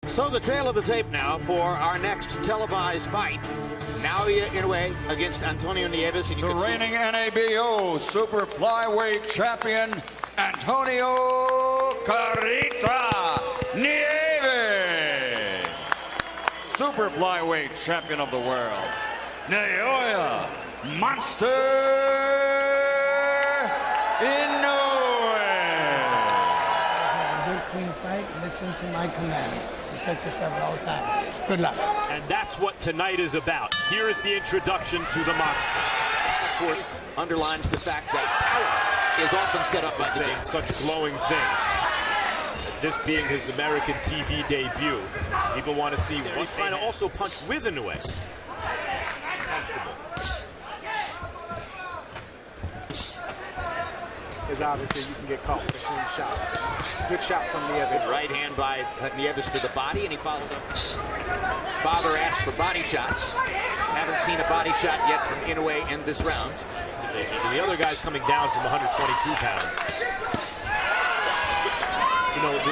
So the tail of the tape now for our next televised fight. Inouye against Antonio Nieus. The reigning NABO super flyweight champion, Antonio Carita Nieus. Super flyweight champion of the world, Nayuya Monster Inoue. Good clean fight. Listen to my command. Protect yourself at all times. Good luck. And that's what tonight is about. Here is the introduction to the monster. Of course, underlines the fact that power is often set up by the Saying such glowing things. This being his American TV debut, people want to see what he's trying to also punch with Inouye. Comfortable. Is obviously you can get caught with a clean shot. Good shot from Nieus. Right hand by Nieus to the body, and he followed up. Spavor asked for body shots. Haven't seen a body shot yet from Inouye in this round. And the other guy's coming down from 122 pounds. You know, the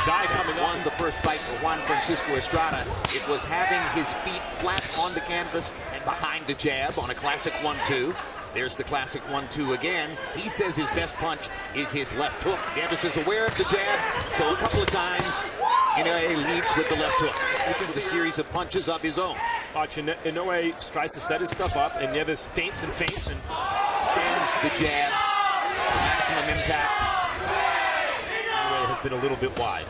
guy coming won the first fight for Juan Francisco Estrada. It was having his feet flat on the canvas and behind the jab on a classic 1-2. There's the classic 1-2 again. He says his best punch is his left hook. Nieus is aware of the jab, so a couple of times Inouye leads with the left hook. With a series of punches of his own. Watch, Inouye tries to set his stuff up, and Nieus feints and extends the jab to maximum impact. Inouye has been a little bit wide.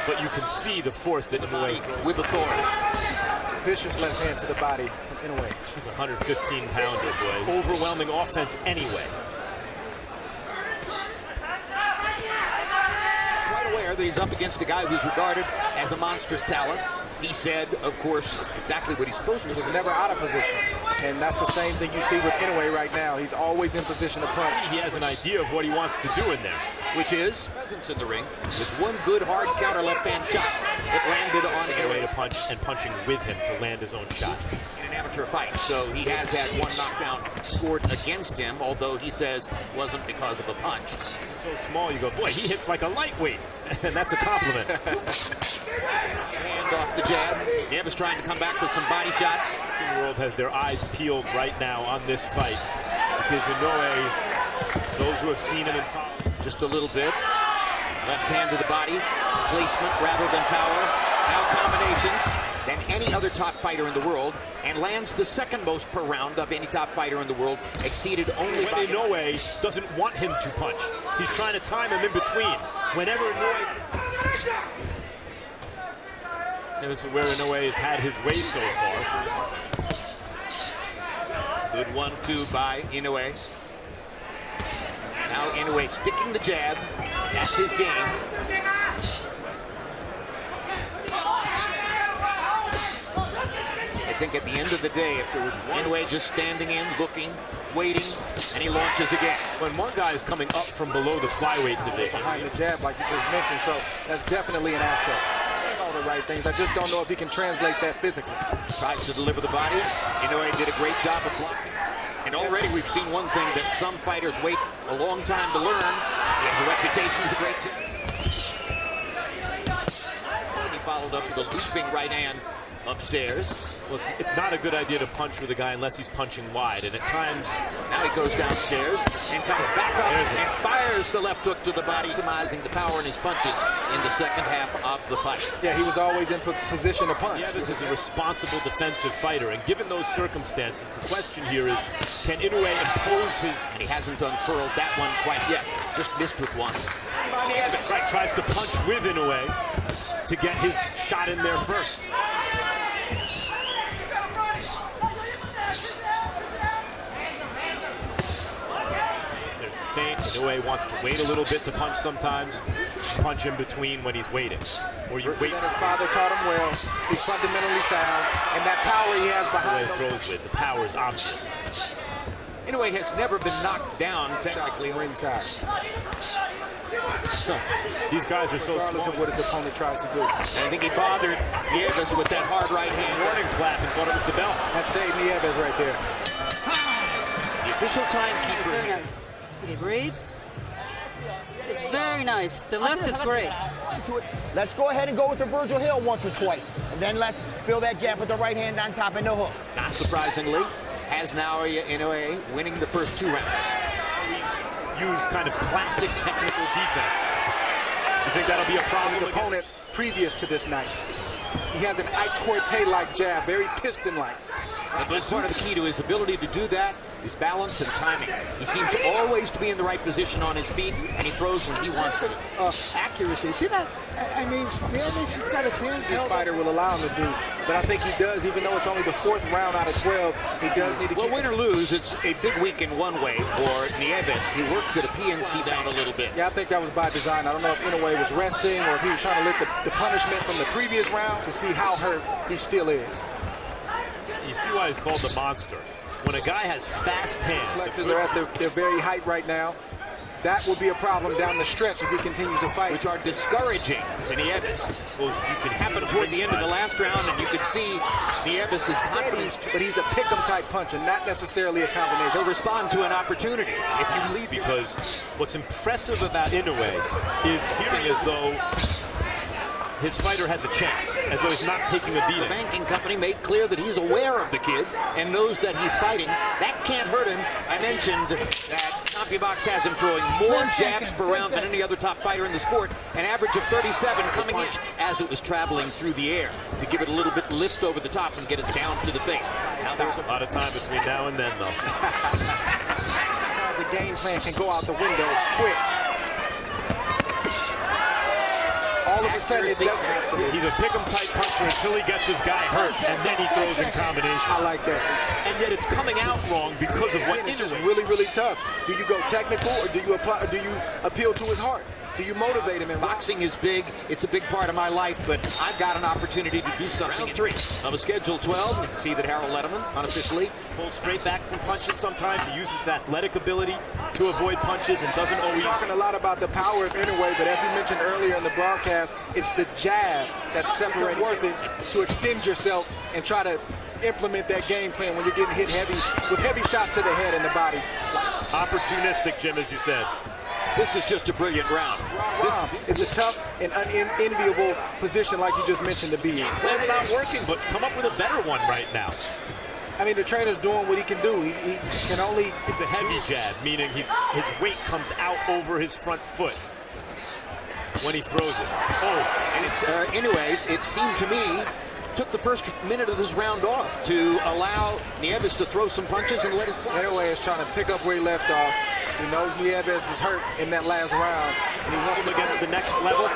But you can see the force that Inouye with authority. Vicious left hand to the body from Inouye. He's a 115-pounder, boy. Overwhelming offense anyway. Quite aware that he's up against a guy who's regarded as a monstrous talent. He said, of course, exactly what he's supposed to. He was never out of position. And that's the same thing you see with Inouye right now. He's always in position to punch. He has an idea of what he wants to do in there. Which is presence in the ring with one good hard counter left hand shot that landed on Inouye to punch and punching with him to land his own shot. In an amateur fight, so he has had one knockdown scored against him, although he says it wasn't because of a punch. So small, you go, boy, he hits like a lightweight, and that's a compliment. Hand off the jab. Nieus trying to come back with some body shots. The world has their eyes peeled right now on this fight because Inouye, those who have seen him and followed. Just a little bit. Left hand to the body. Placement rather than power. Now combinations than any other top fighter in the world, and lands the second most per round of any top fighter in the world, exceeded only by Inouye doesn't want him to punch. He's trying to time him in between. Whenever Inouye... This is where Inouye has had his way so far. Good 1-2 by Inouye. Now Inouye sticking the jab. That's his game. I think at the end of the day, if there was one Inouye just standing in, looking, waiting, and he launches again. When one guy is coming up from below the flyweight division. Behind the jab, like you just mentioned, so that's definitely an asset. All the right things. I just don't know if he can translate that physically. Tries to deliver the body. Inouye did a great job of blocking. And already we've seen one thing that some fighters wait a long time to learn. He has a reputation as a great jab. He followed up with a looping right hand upstairs. Well, it's not a good idea to punch with a guy unless he's punching wide, and at times... Now he goes downstairs and comes back up and fires the left hook to the body, maximizing the power in his punches in the second half of the fight. Yeah, he was always in position to punch. Nieus is a responsible defensive fighter, and given those circumstances, the question here is, can Inouye impose his... And he hasn't unfurled that one quite yet. Just missed with one. Right, tries to punch with Inouye to get his shot in there first. There's the feint. Inouye wants to wait a little bit to punch sometimes. Punch in between when he's waiting. Or you wait. His father taught him well. He's fundamentally sound. And that power he has behind him. Throws with. The power is obvious. Inouye has never been knocked down technically ringside. These guys are so regardless small. of what his opponent tries to do. I think he bothered Nieus with that hard right hand. Warning clap and thought it was the bell. That saved Nieus right there. The official timekeeper. Very nice. Can you breathe? It's very nice. The left is great. into it. Let's go ahead and go with the Virgil Hill once or twice. And then let's fill that gap with the right hand on top and the hook. Not surprisingly, has Inouye winning the first 2 rounds. Use kind of classic technical defense. You think that'll be a problem? His opponents previous to this night. He has an Ike Corte-like jab, very piston-like. A big part of the key to his ability to do that is balance and timing. He seems always to be in the right position on his feet, and he throws when he wants to. Accuracy. See that? I mean, Nieves has got his hands His held fighter will allow him to do. But I think he does, even though it's only the 4th round out of 12, he does need to keep... Well, win or lose, it's a big week in one way for Nieves. He works at a PNC down a little bit. Yeah, I think that was by design. I don't know if Inouye was resting or if he was trying to let the punishment from the previous round to see how hurt he still is. You see why he's called the monster. When a guy has fast hands... Flexes are at their very height right now. That will be a problem down the stretch if he continues to fight. Which are discouraging to Nieves. Well, you can happen toward the end of the last round, and you can see Nieves is steady, but he's a pick-em type puncher, not necessarily a combination. He'll respond to an opportunity if you leave. Because what's impressive about Inouye is hearing as though his fighter has a chance, as though he's not taking a beating. The banking company made clear that he's aware of the kid and knows that he's fighting. That can't hurt him. I mentioned that CompuBox has him throwing more jabs per round than any other top fighter in the sport, an average of 37 coming in as it was traveling through the air to give it a little bit lift over the top and get it down to the face. Now there's a lot of time between now and then, though. Sometimes a game plan can go out the window quick. All of a sudden, it doesn't. He's a pick-em type puncher until he gets his guy hurt, and then he throws in combination. I like that. And yet it's coming out wrong because of what it's just really, really tough. Do you go technical or do you apply? Or do you appeal to his heart? Do you motivate him? And boxing is big. It's a big part of my life, but I've got an opportunity to do something. Round 3 of a schedule 12. You can see that Harold Letterman unofficially pulls straight back from punches. Sometimes he uses athletic ability to avoid punches and doesn't always. Talking a lot about the power of Inouye, but as we mentioned earlier in the broadcast, it's the jab that's separating worth it to extend yourself and try to implement that game plan when you're getting hit heavy with heavy shots to the head and the body. Opportunistic, Jim, as you said. This is just a brilliant round. It's a tough and unenviable position like you just mentioned to be in. Well, it's not working, but come up with a better one right now. I mean, the trainer's doing what he can do. He can only... It's a heavy jab, meaning his weight comes out over his front foot when he throws it. Oh, and it's anyway, it seemed to me, took the first minute of this round off to allow Nieves to throw some punches and let his... Inouye is trying to pick up where he left off. He knows Nieves was hurt in that last round, and he wants to against the next level.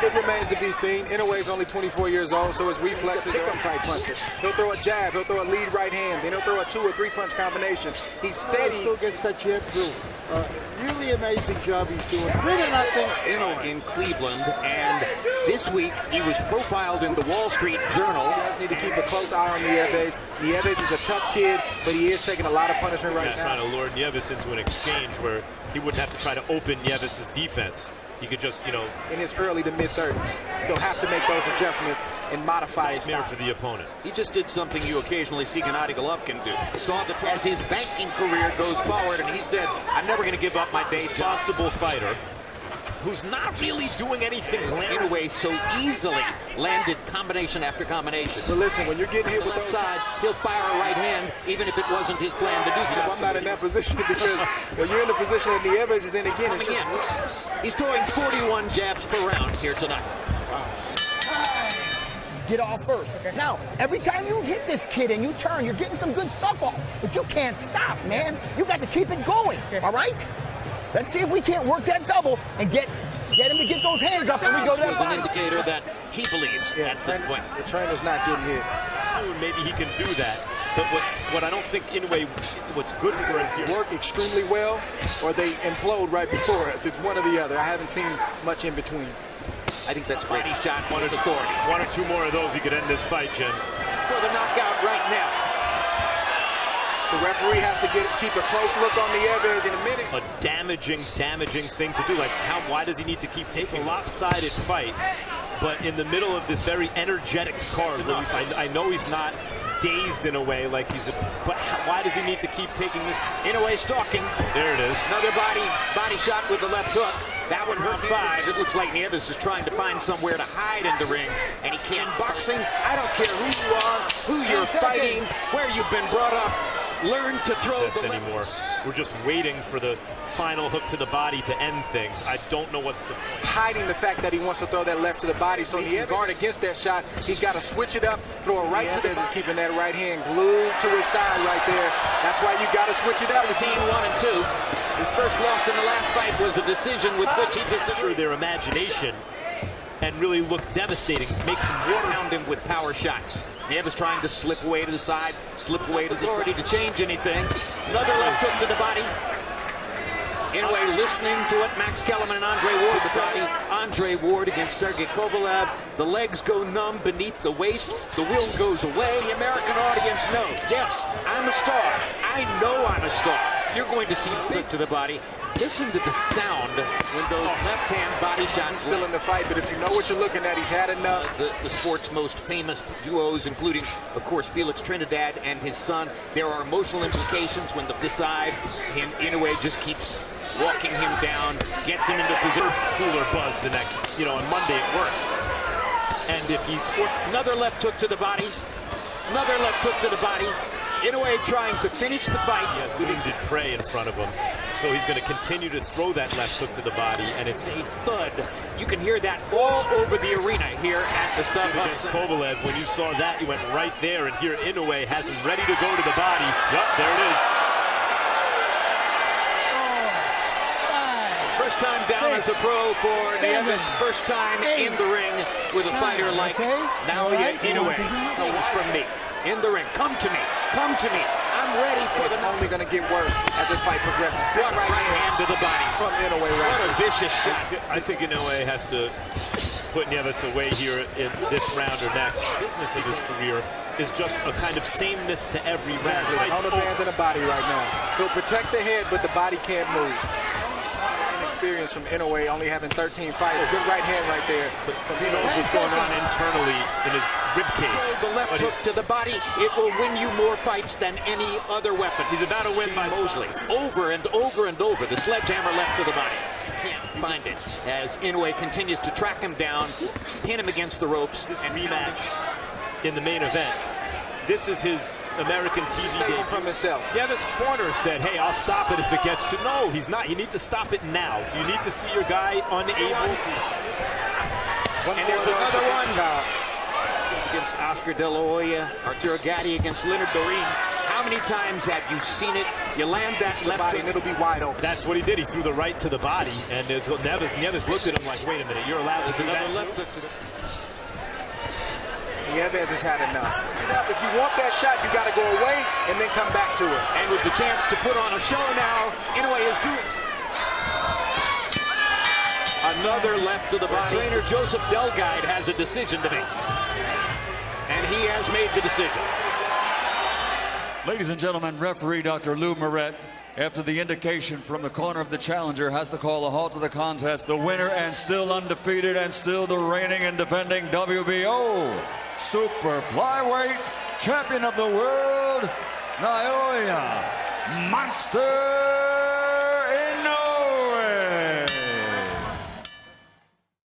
It remains to be seen. Inouye is only 24 years old, so his reflexes are type punches. He'll throw a jab, he'll throw a lead right hand, then he'll throw a 2 or 3 punch combination. He's steady. Still gets that jab through. Really amazing job he's doing. 3-0. In Cleveland, and this week he was profiled in the Wall Street Journal. You guys need to keep a close eye on Nieves. Nieves is a tough kid, but he is taking a lot of punishment right now. Trying to lure Nieves into an exchange where he wouldn't have to try to open Nieves' defense. He could just, in his early to mid-30s, he'll have to make those adjustments and modify his style for the opponent. He just did something you occasionally see Gennady Golovkin do. Saw that as his banking career goes forward, and he said, "I'm never going to give up my day job." Responsible fighter who's not really doing anything. Inouye so easily landed combination after combination. But listen, when you're getting hit with the left side, he'll fire a right hand, even if it wasn't his plan to do so. I'm not in that position because when you're in the position that Nieves is in again, it's just... He's throwing 41 jabs per round here tonight. Get off first. Okay. Now, every time you hit this kid and you turn, you're getting some good stuff off. But you can't stop, man. You got to keep it going, all right? Let's see if we can't work that double and get him to get those hands up and we go to that body. An indicator that he believes at this point. The trainer's not getting hit. Soon, maybe he can do that. But what I don't think Inouye, what's good for him here. Work extremely well, or they implode right before us. It's one or the other. I haven't seen much in between. I think that's a great shot, one at authority. 1 or 2 more of those, you could end this fight, Jim. For the knockout right now. The referee has to keep a close look on Nieves in a minute. A damaging thing to do. Like, why does he need to keep taking a lopsided fight? But in the middle of this very energetic card, I know he's not dazed in a way, like he's. But why does he need to keep taking this? Inoué stalking. There it is. Another body shot with the left hook. That one hurt 5. It looks like Nieves is trying to find somewhere to hide in the ring, and he can't. Boxing, I don't care who you are, who you're fighting, where you've been brought up. Learn to throw the left. Anymore. We're just waiting for the final hook to the body to end things. I don't know what's the point. Hiding the fact that he wants to throw that left to the body, so he can guard against that shot. He's got to switch it up, throw it right to the. He's keeping that right hand glued to his side right there. That's why you got to switch it up. Team 1 and 2. His first loss in the last fight was a decision with which he disagreed. Their imagination and really look devastating. Makes him water Pound him with power shots. Nieves trying to slip away to the side, slip away to the side to change anything. Another left hook to the body. Inoué listening to it. Max Kellerman and Andre Ward to the body. Andre Ward against Sergey Kovalev. The legs go numb beneath the waist. The will goes away. The American audience know, yes, I'm a star. I know I'm a star. You're going to see big to the body. Listen to the sound when those left-hand body shots. He's still in the fight, but if you know what you're looking at, he's had enough. The sport's most famous duos, including, of course, Felix Trinidad and his son. There are emotional implications when this side, Inoué just keeps walking him down, gets him into position. Cooler buzz the next, on Monday at work. And if he scores another left hook to the body, another left hook to the body. Inoué trying to finish the fight. He has wounded prey in front of him. So he's going to continue to throw that left hook to the body, and it's a thud. You can hear that all over the arena here at the against Kovalev. When you saw that, you went right there, and here Inoué has him ready to go to the body. Yup, there it is. First time down as a pro for Nieves. First time in the ring with a fighter like Nایوئه. Inoué. Notice from me. In the ring. Come to me. Come to me. I'm ready for It's only going to get worse as this fight progresses. Big right hand to the body. From Inoué. What a vicious shot. I think Inoué has to put Nieves away here in this round or next. Business of his career is just a kind of sameness to every round. On the band and the body right now. He'll protect the head, but the body can't move. Experience from Inoué, only having 13 fights. Good right hand right there. He knows what's going on internally in his ribcage. The left hook to the body, it will win you more fights than any other weapon. He's about to win by Mosley. Over and over and over. The sledgehammer left to the body. Can't find it as Inoué continues to track him down, pin him against the ropes, and rematch in the main event. This is his American TV Save him from himself. Nieves' corner said, hey, I'll stop it if it gets to... No, he's not. You need to stop it now. Do you need to see your guy unable to... And there's another one. It's against Oscar De La Hoya. Arturo Gatti against Leonard Dorin. How many times have you seen it? You land that left body and it'll be wide open. That's what he did. He threw the right to the body. And there's Nieves looked at him like, wait a minute, you're allowed to do that left hook to the... Nieves has had enough. If you want that shot, you got to go away and then come back to it. And with the chance to put on a show now, Inoué is doing another left to the body. Trainer Joseph Delguide has a decision to make. And he has made the decision. Ladies and gentlemen, referee Dr. Lou Moret, after the indication from the corner of the challenger, has to call a halt to the contest. The winner and still undefeated and still the reigning and defending WBO Super Flyweight Champion of the World, Nایوئه Monster